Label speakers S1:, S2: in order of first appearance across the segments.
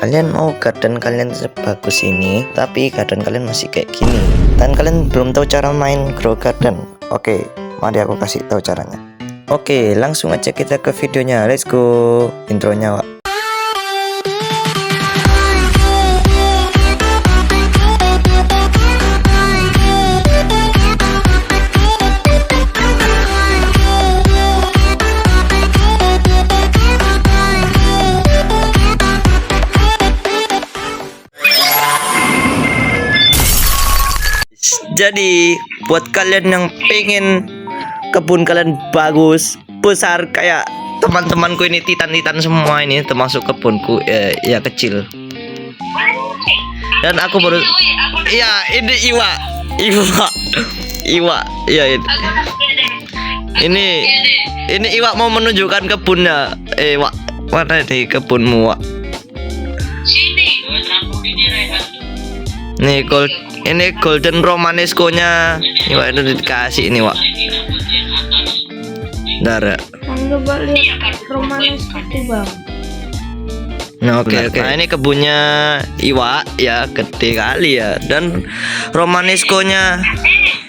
S1: kalian mau garden kalian sebagus ini, tapi garden kalian masih kayak gini, dan kalian belum tahu cara main grow garden. Oke, mari aku kasih tahu caranya. Oke, langsung aja kita ke videonya. Let's go. Intronya, Wak. Jadi buat kalian yang pengen kebun kalian bagus, besar kayak teman-temanku ini, titan-titan semua ini, termasuk kebunku ya kecil. Dan aku baru, iya ini Iwa, iya ini Iwa mau menunjukkan kebunnya. Wak, mana nih kebunmu, Wak? Nih ini golden romanesco-nya Iwa itu dikasih ini, Wak. Dara.
S2: Coba lihat romanesco tuh, Bang.
S1: Nah, oke. Nah, ini kebunnya Iwa ya, gede kali ya. Dan romanesco-nya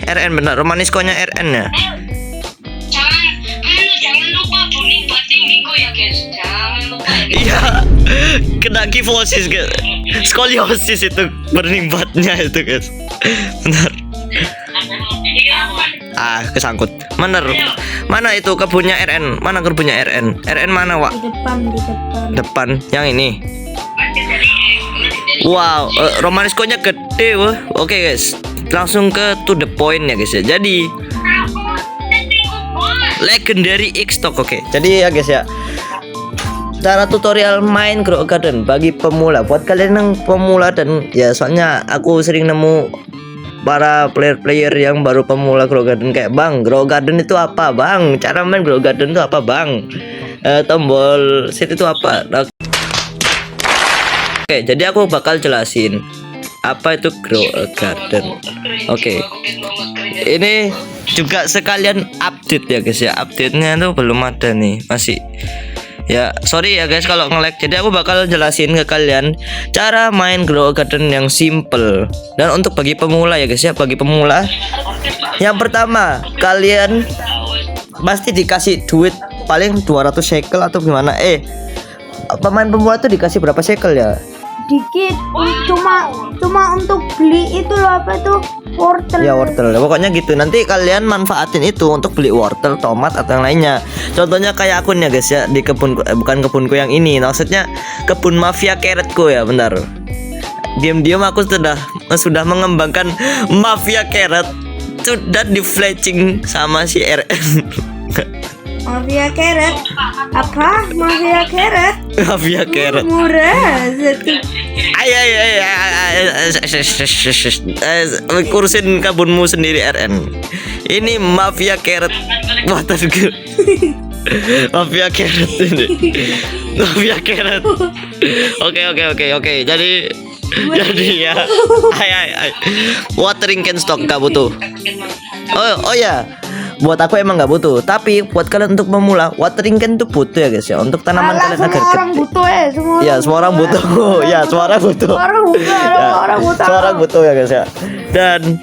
S1: RN, benar, romanesco-nya RN ya.
S3: Jangan lupa burning buzzing minggu ya, guys. Jangan lupa.
S1: Iya. Kena kifosis, guys. Skoliosis itu burning butt-nya itu, guys. Benar. Kesangkut. Bener. Mana itu kebunnya RN? Mana kebunnya RN? RN mana, Wak?
S2: Di depan.
S1: Depan. Yang ini. Wow, romanesco-nya gede, wah. Oke, guys. Langsung ke to the point ya, guys ya. Jadi legendary X stock. Oke. Jadi ya, guys ya. Cara tutorial main grow garden bagi pemula. Buat kalian yang pemula dan ya, soalnya aku sering nemu para player-player yang baru pemula grow garden kayak, "Bang, grow garden itu apa, Bang? Cara main grow garden itu apa, Bang? Tombol set itu apa?" Oke, jadi aku bakal jelasin apa itu grow garden. Oke. Ini juga sekalian update ya, guys ya. Update-nya tuh belum ada nih, masih. Ya, sorry ya guys kalau nge-lag. Jadi aku bakal jelasin ke kalian cara main grow garden yang simple. Dan untuk bagi pemula ya guys ya, bagi pemula, yang pertama, kalian pasti dikasih duit paling 200 shekel atau gimana. Pemain pemula tuh dikasih berapa shekel ya?
S2: Dikit, cuma untuk beli itu loh, apa tuh, wortel.
S1: Ya, wortel. Pokoknya gitu. Nanti kalian manfaatin itu untuk beli wortel, tomat atau yang lainnya. Contohnya kayak akun ya guys ya, di kebun, bukan kebunku yang ini. Maksudnya kebun mafia carrotku ya, bentar. Diam-diam aku sudah mengembangkan mafia carrot, sudah di fletching sama si RN.
S2: Mafia carrot? Apa? Mafia carrot?
S1: Mafia carrot.
S2: Murah satu.
S1: Kurusin kebunmu sendiri, RN. Ini mafia carrot waterku. Mafia carrot ini. Mafia carrot. Oke. Jadi ya. Watering can stock gak butuh. Oh ya. Buat aku emang nggak butuh, tapi buat kalian untuk memula, watering can tuh butuh ya guys ya, untuk tanaman kalian agar
S2: semua orang butuh
S1: semua orang butuh. Ya, semua orang butuh. Semua orang butuh ya guys ya. Dan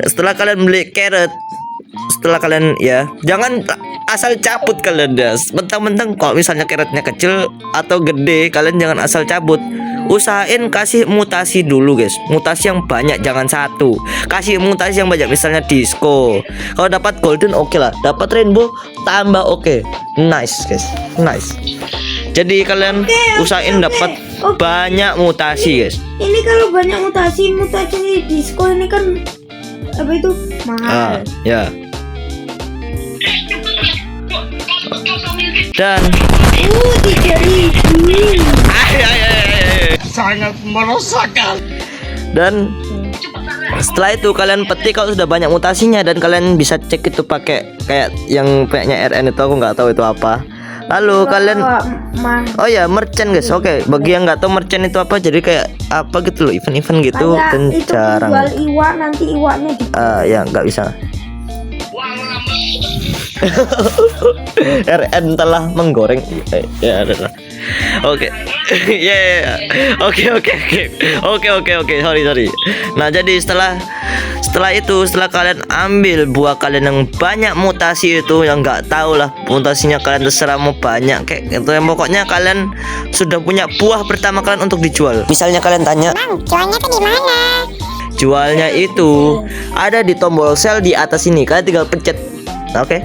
S1: setelah kalian beli carrot, setelah kalian ya, jangan asal cabut kalian ya. Mentang-mentang kalau misalnya carrotnya kecil atau gede, kalian jangan asal cabut. Usahain kasih mutasi dulu guys, mutasi yang banyak, jangan satu. Kasih mutasi yang banyak, misalnya disco. Kalau dapat golden oke lah, dapat rainbow tambah oke. Nice guys, nice. Jadi kalian usahain dapat banyak mutasi guys.
S2: Ini kalau banyak mutasi disco ini kan apa itu mahal.
S1: Ya. Dan
S2: 3.000.
S3: Sangat merosakkan.
S1: Dan setelah itu kalian petik kalau sudah banyak mutasinya, dan kalian bisa cek itu pakai kayak yang kayaknya RN itu, aku nggak tahu itu apa. Lalu kalian oh ya, merchant guys. Oke, bagi yang nggak tahu merchant itu apa, jadi kayak apa gitu loh, event-event gitu. Dan jarang
S2: jual iwa, nanti iwanya
S1: ya nggak bisa. RN telah menggoreng. Ya adalah. Oke. Ya. Oke. Sorry. Nah, jadi setelah kalian ambil buah kalian yang banyak mutasi itu, yang nggak tahu lah mutasinya kalian, terserah mau banyak kayak gitu, yang pokoknya kalian sudah punya buah pertama kalian untuk dijual. Misalnya kalian tanya,
S4: Bang, jualnya tuh di mana?
S1: jualnya itu ada di tombol sell di atas ini, kalian tinggal pencet. Oke.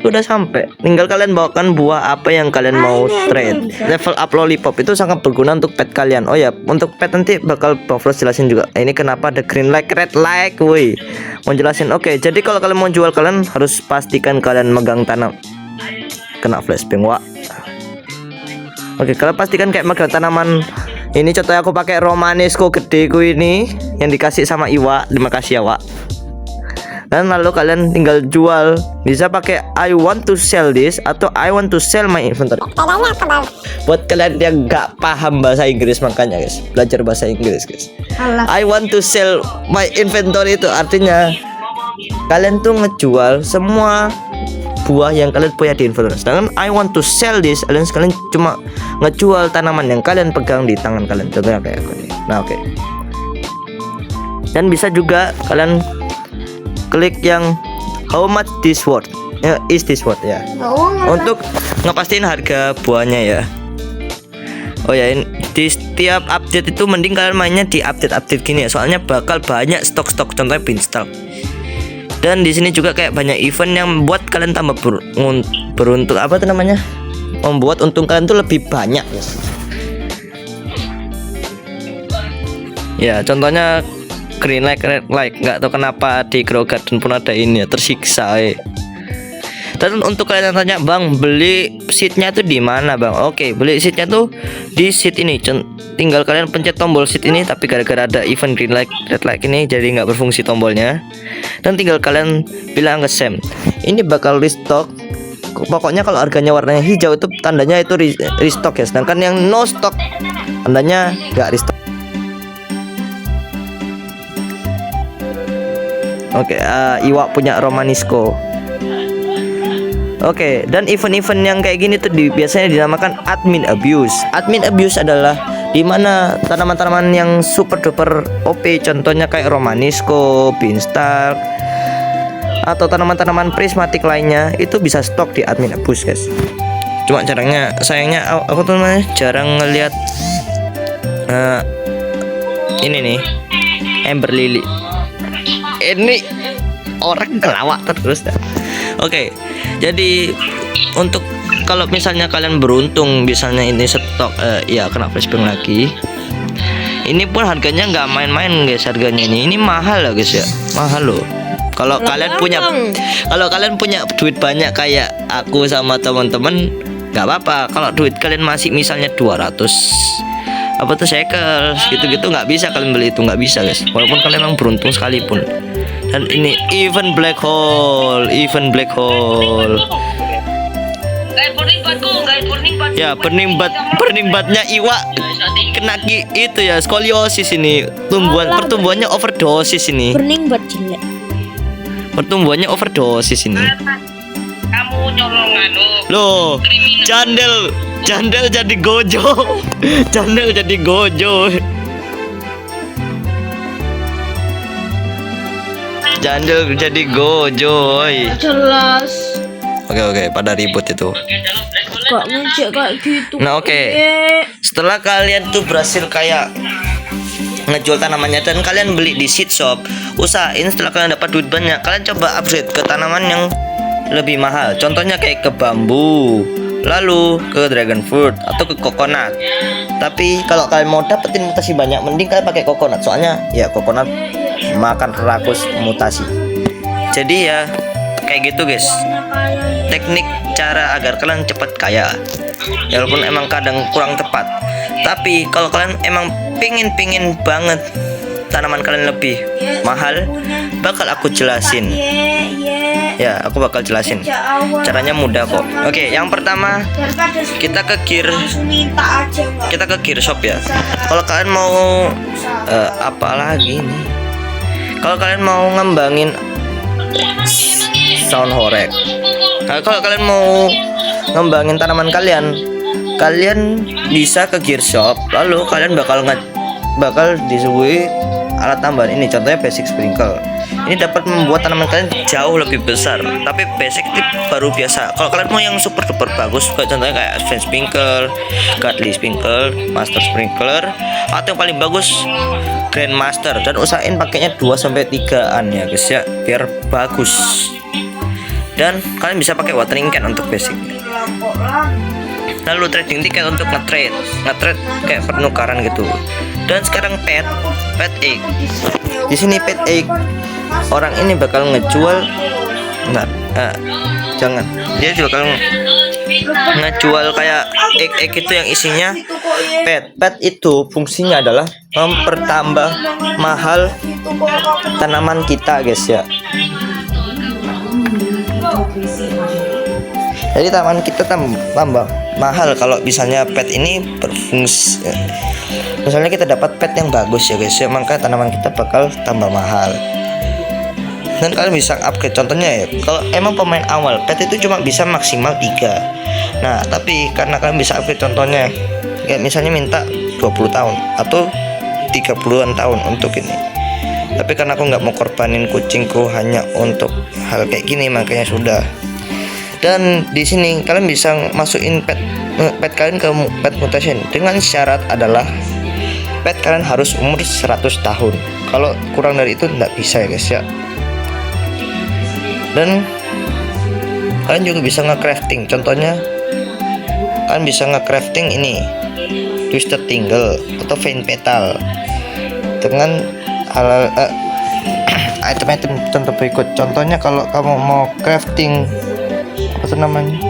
S1: Udah sampai, tinggal kalian bawakan buah apa yang kalian mau trade. Level up lollipop itu sangat berguna untuk pet kalian. Oh ya, untuk pet nanti bakal Bang Frost jelasin juga. Ini kenapa ada green light, red light, woi. Mau jelasin. Oke, jadi kalau kalian mau jual, kalian harus pastikan kalian megang tanam. Kena flashbang, wak. Oke, kalian pastikan kayak megang tanaman. Ini contohnya aku pakai Romanesco gedeku ini yang dikasih sama Iwa. Terima kasih ya, Wak. Dan lalu kalian tinggal jual, bisa pakai I want to sell this atau I want to sell my inventory.
S4: Bedanya apa, Bang?
S1: Buat kalian yang gak paham bahasa Inggris, makanya guys, belajar bahasa Inggris guys.
S2: Alah.
S1: I want to sell my inventory itu artinya kalian tuh ngejual semua buah yang kalian punya di inventory. Sedangkan I want to sell this, kalian cuma ngejual tanaman yang kalian pegang di tangan kalian. Contohnya kayak aku nih. Nah, oke. Dan bisa juga kalian klik yang how much this worth, ya, is this worth ya, untuk ngepastiin harga buahnya ya. Oh ya, di setiap update itu mending kalian mainnya di update gini ya, soalnya bakal banyak stok-stok, contohnya beanstalk. Dan di sini juga kayak banyak event yang membuat kalian tambah beruntung, apa tuh namanya, membuat untung kalian tuh lebih banyak ya. Contohnya green light, red light, nggak tahu kenapa di Grow Garden pun ada ini ya, tersiksa. Dan untuk kalian yang tanya, Bang, beli seatnya tuh di mana, Bang? Oke, beli seatnya tuh di seat ini. Tinggal kalian pencet tombol seat ini, tapi gara-gara ada event green light, red light ini, jadi nggak berfungsi tombolnya. Dan tinggal kalian bilang ke Sam, ini bakal restock. Pokoknya kalau harganya warnanya hijau itu tandanya itu restock ya. Sedangkan yang no stock tandanya nggak restock. Oke, Iwa punya Romanesco. Oke, dan event-event yang kayak gini tuh biasanya dinamakan admin abuse. Admin abuse adalah dimana tanaman-tanaman yang super duper OP, contohnya kayak Romanesco, beanstalk, atau tanaman-tanaman prismatik lainnya, itu bisa stok di admin abuse, guys. Cuma sayangnya aku tuh jarang ngelihat ini nih, Ember Lily. Ini orang ngelawak terus dah. Oke, jadi untuk kalau misalnya kalian beruntung, misalnya ini stok, ya kena flashbang lagi. Ini pun harganya nggak main-main guys, harganya ini mahal lah guys ya, mahal loh. Kalau kalian punya duit banyak kayak aku sama teman-teman, nggak apa-apa. Kalau duit kalian masih misalnya 200 apa tuh shekels gitu-gitu, nggak bisa kalian beli itu, nggak bisa guys, walaupun kalian memang beruntung sekalipun. Dan ini event black hole. Ya, burning batnya Iwa kena itu ya, skoliosis ini, pertumbuhannya overdosis ini.
S2: Burning bat jelek.
S1: Pertumbuhannya overdosis ini.
S3: Kamu nyolong
S1: Loh, jandel jadi gojo. Jandel jadi gojo. Jandel jadi gojo.
S2: Jelas.
S1: Oke, pada ribut itu.
S2: Kok ngejek kayak gitu.
S1: Nah, oke. Setelah kalian tuh berhasil kayak ngejual tanamannya dan kalian beli di seed shop, usahain setelah kalian dapat duit banyak, kalian coba upgrade ke tanaman yang lebih mahal. Contohnya kayak ke bambu, lalu ke dragon fruit atau ke coconut. Tapi kalau kalian mau dapetin mutasi banyak, mending kalian pakai coconut. Soalnya ya coconut makan rakus mutasi. Jadi ya kayak gitu guys, teknik cara agar kalian cepat kaya. Walaupun emang kadang kurang tepat, tapi kalau kalian emang pingin banget tanaman kalian lebih mahal, bakal aku jelasin. Ya, aku bakal jelasin. Caranya mudah kok. Oke, yang pertama kita ke gear shop ya. Kalau kalian mau apa lagi nih? Kalau kalian mau ngembangin sound horek, kalau kalian mau ngembangin tanaman kalian kalian bisa ke gear shop, lalu kalian bakal disuguhi alat tambahan ini, contohnya basic sprinkle. Ini dapat membuat tanaman kalian jauh lebih besar, tapi basic tip baru biasa. Kalau kalian mau yang super duper bagus, contohnya kayak advanced sprinkle, godly sprinkle, master sprinkler, atau yang paling bagus grandmaster, dan usahain pakainya 2-3an ya guys ya, biar bagus. Dan kalian bisa pakai watering can untuk basic. Lalu trading ticket untuk nge-trade kayak pernukaran gitu. Dan sekarang pet egg. Di sini pet egg, orang ini bakal ngejual, jangan, dia juga bakal ngejual kayak egg itu yang isinya pet. Pet itu fungsinya adalah mempertambah mahal tanaman kita guys ya. Jadi tanaman kita tambah mahal kalau misalnya pet ini berfungsi. Misalnya kita dapat pet yang bagus ya guys ya, maka tanaman kita bakal tambah mahal. Dan kalian bisa upgrade, contohnya ya, kalau emang pemain awal pet itu cuma bisa maksimal 3. Nah tapi karena kalian bisa upgrade, contohnya kayak misalnya minta 20 tahun atau 30-an tahun untuk ini. Tapi karena aku nggak mau korbanin kucingku hanya untuk hal kayak gini, makanya sudah. Dan di sini kalian bisa masukin pet kalian ke pet mutation dengan syarat adalah pet kalian harus umur 100 tahun. Kalau kurang dari itu nggak bisa ya guys ya. Dan kalian juga bisa nge-crafting, contohnya kalian bisa nge-crafting ini twisted tingle atau vein petal dengan item-item contoh berikut. Contohnya kalau kamu mau crafting apa namanya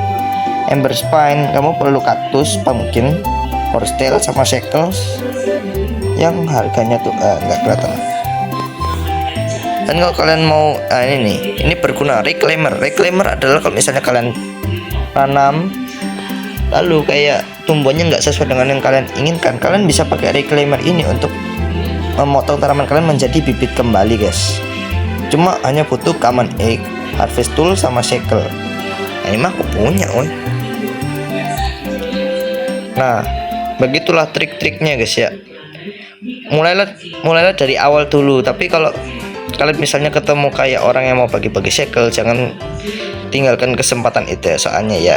S1: ember spine, kamu perlu kaktus, pumpkin, horsetail sama shackles yang harganya tuh nggak kelihatan. Dan kalau kalian mau ini berguna reclaimer adalah kalau misalnya kalian tanam lalu kayak tumbuhnya nggak sesuai dengan yang kalian inginkan, kalian bisa pakai reclaimer ini untuk memotong tanaman kalian menjadi bibit kembali guys. Cuma hanya butuh common egg, harvest tool sama shackle. Nah, ini mah aku punya woy. Nah begitulah trik-triknya guys ya. Mulailah dari awal dulu. Tapi kalau kalian misalnya ketemu kayak orang yang mau bagi-bagi shackle, jangan tinggalkan kesempatan itu ya, soalnya ya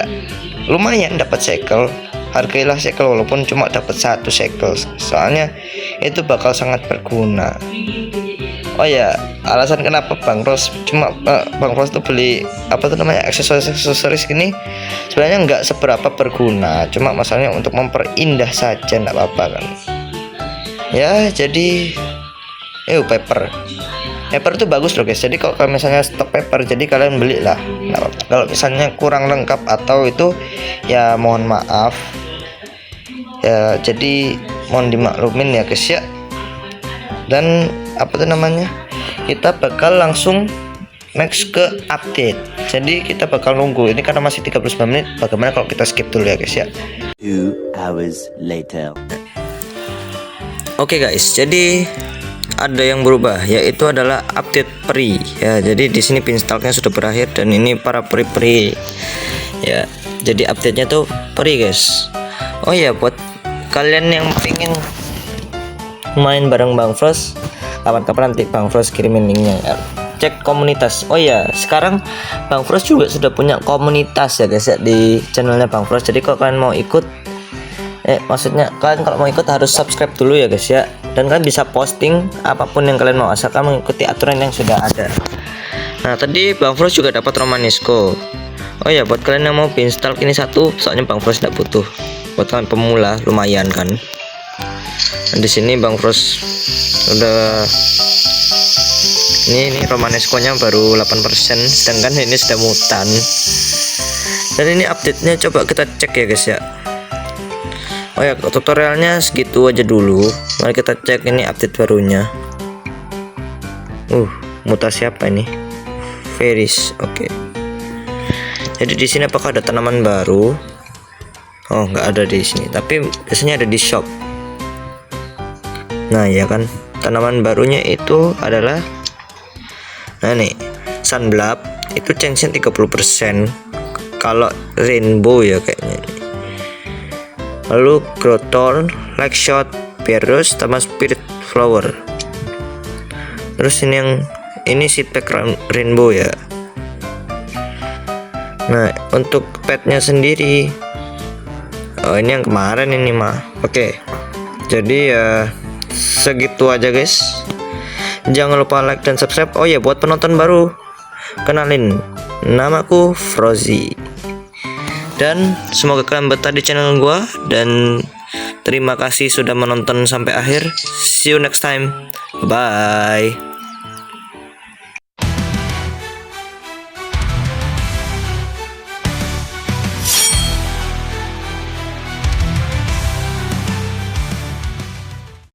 S1: lumayan dapat shackle. Hargailah shackle walaupun cuma dapat 1 shackle, soalnya itu bakal sangat berguna. Oh ya, alasan kenapa Bang Ros tuh beli aksesoris gini sebenarnya nggak seberapa berguna, cuma masalahnya untuk memperindah saja, nggak apa-apa kan ya. Jadi paper itu bagus loh guys. Jadi kalau misalnya stok paper, jadi kalian belilah, nggak apa-apa. Kalau misalnya kurang lengkap atau itu ya mohon maaf ya, jadi mohon dimaklumin ya guys ya. Dan kita bakal langsung next ke update. Jadi kita bakal nunggu ini karena masih 39 menit. Bagaimana kalau kita skip dulu ya guys ya.
S5: 2 hours later.
S1: Oke guys, jadi ada yang berubah, yaitu adalah update peri ya. Jadi di sini pinstalknya sudah berakhir dan ini para peri ya. Jadi update-nya tuh peri guys. Oh ya, buat kalian yang pengen main bareng Bang Frost, kapan-kapan nanti Bang Frost kirimin linknya ya. Cek komunitas. Oh ya, sekarang Bang Frost juga sudah punya komunitas ya guys ya di channelnya Bang Frost. Jadi kalau kalian mau ikut, maksudnya kalian kalau mau ikut harus subscribe dulu ya guys ya. Dan kalian bisa posting apapun yang kalian mau asalkan mengikuti aturan yang sudah ada. Nah tadi Bang Frost juga dapat Romanesco. Oh ya, buat kalian yang mau install ini 1, soalnya Bang Frost tidak butuh. Buat kalian pemula lumayan kan. Dan di sini Bang Frost udah ini Romanesco nya baru 8%, sedangkan ini sudah mutan. Dan ini update-nya coba kita cek ya guys ya. Oh ya, tutorialnya segitu aja dulu. Mari kita cek ini update barunya. Mutasi apa ini? Ferris. Oke. Jadi di sini apakah ada tanaman baru? Oh, nggak ada di sini. Tapi biasanya ada di shop. Nah, ya kan. Tanaman barunya itu adalah Sunblab. Itu chance-nya 30%. Kalau rainbow ya kayaknya. lalu Growthorn, Lakeshot, Pierus, sama Spirit Flower. Terus ini seed pack rainbow ya. Nah, untuk petnya sendiri, oh ini yang kemarin ini mah. Oke. Jadi ya segitu aja guys. Jangan lupa like dan subscribe. Oh ya, buat penonton baru, kenalin, namaku Frozy. Dan semoga kalian betah di channel gua, dan terima kasih sudah menonton sampai akhir. See you next time. Bye.